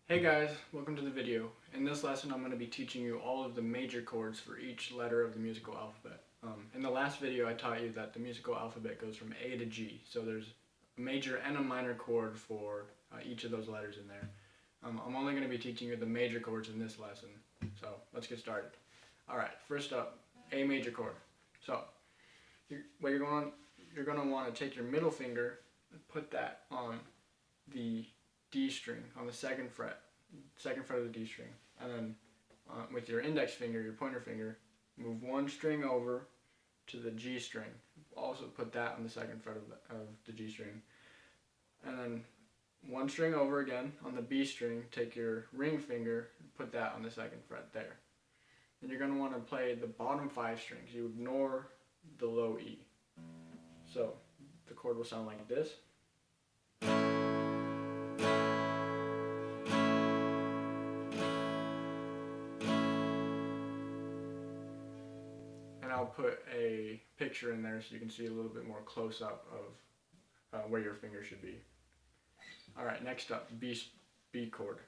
Hey guys, welcome to the video. In this lesson I'm going to be teaching you all of the major chords for each letter of the musical alphabet. In the last video I taught you that the musical alphabet goes from A to G, so there's a major and a minor chord for each of those letters in there. I'm only going to be teaching you the major chords in this lesson, so let's get started. Alright, first up, A major chord. So, you're going to want to take your middle finger and put that on the D string, on the second fret of the D string, and then with your index finger, your pointer finger, move one string over to the G string. Also put that on the second fret of the G string, and then one string over again on the B string. Take your ring finger and put that on the second fret there. And you're going to want to play the bottom 5 strings. You ignore the low E. So the chord will sound like this. And I'll put a picture in there so you can see a little bit more close up of where your finger should be. Alright, next up, B chord.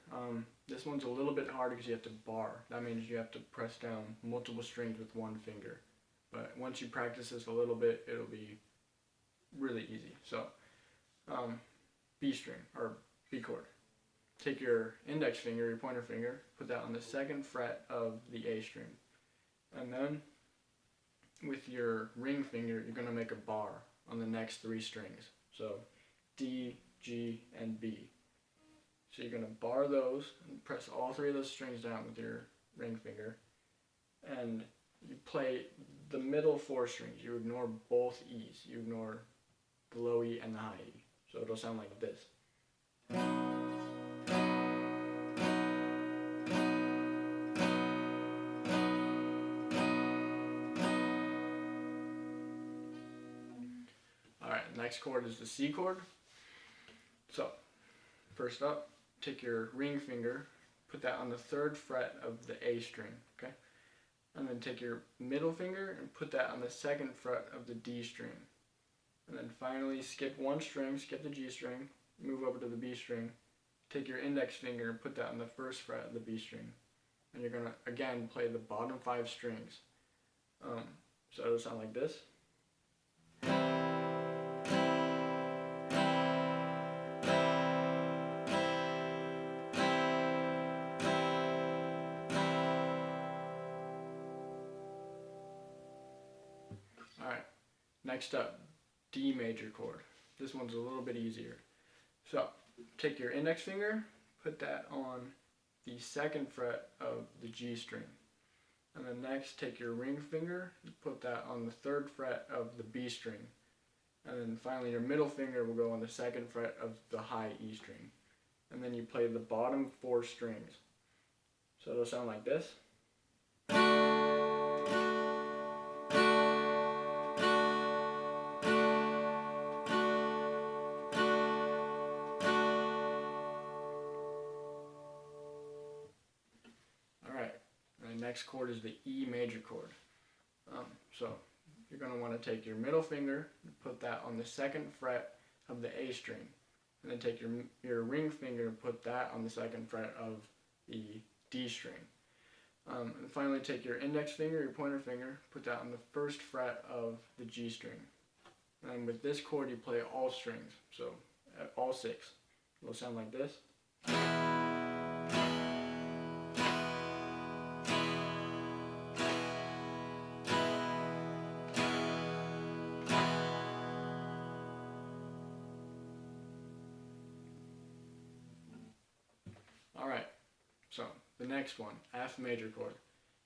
This one's a little bit harder because you have to bar. That means you have to press down multiple strings with one finger. But once you practice this a little bit, it'll be really easy. So, B string, or B chord. Take your index finger, your pointer finger, put that on the second fret of the A string. And then, with your ring finger, you're going to make a bar on the next 3 strings. So, D, G, and B. So you're going to bar those and press all 3 of those strings down with your ring finger. And you play the middle 4 strings. You ignore both E's. You ignore the low E and the high E. So it'll sound like this. Alright, next chord is the C chord. So, first up, take your ring finger, put that on the 3rd fret of the A string, okay? And then take your middle finger and put that on the 2nd fret of the D string. And then finally skip one string, skip the G string, move over to the B string, take your index finger and put that on the 1st fret of the B string. And you're going to, again, play the bottom 5 strings. So it'll sound like this. Alright, next up, D major chord. This one's a little bit easier. So, take your index finger, put that on the 2nd fret of the G string. And then next, take your ring finger, put that on the 3rd fret of the B string. And then finally, your middle finger will go on the 2nd fret of the high E string. And then you play the bottom 4 strings. So it'll sound like this. Next chord is the E major chord. So you're going to want to take your middle finger and put that on the 2nd fret of the A string, and then take your ring finger and put that on the 2nd fret of the D string. And finally take your index finger, your pointer finger, put that on the 1st fret of the G string. And with this chord you play all strings, so all 6. It'll sound like this. Alright, so the next one, F major chord.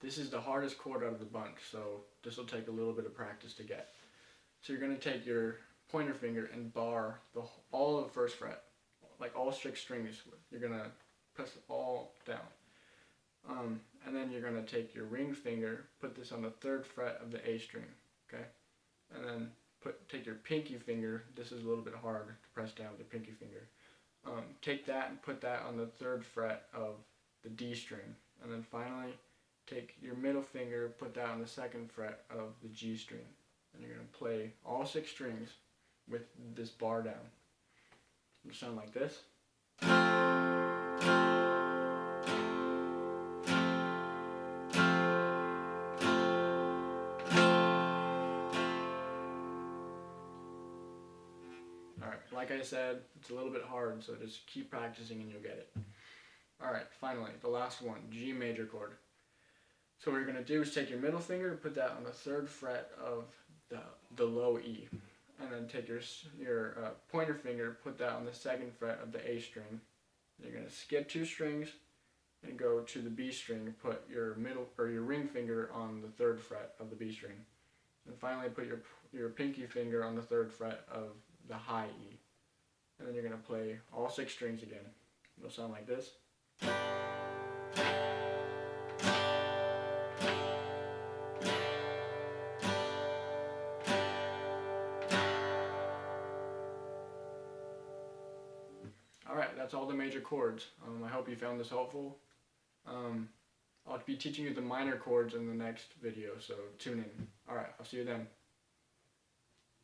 This is the hardest chord out of the bunch, so this will take a little bit of practice to get. So you're going to take your pointer finger and bar all of the 1st fret, like all 6 strings. You're going to press it all down. And then you're going to take your ring finger, put this on the 3rd fret of the A string, okay? And then take your pinky finger, this is a little bit hard to press down with the pinky finger. Take that and put that on the 3rd fret of the D string. And then finally, take your middle finger, put that on the 2nd fret of the G string. And you're going to play all 6 strings with this bar down. It'll sound like this. like I said, it's a little bit hard, so just keep practicing and you'll get it. Alright, finally, the last one, G major chord. So what you're going to do is take your middle finger and put that on the 3rd fret of the low E. And then take your pointer finger, put that on the 2nd fret of the A string. You're going to skip 2 strings and go to the B string and put your your ring finger on the 3rd fret of the B string. And finally put your pinky finger on the 3rd fret of the high E. And then you're going to play all 6 strings again. It'll sound like this. Alright, that's all the major chords. I hope you found this helpful. I'll be teaching you the minor chords in the next video, so tune in. Alright, I'll see you then.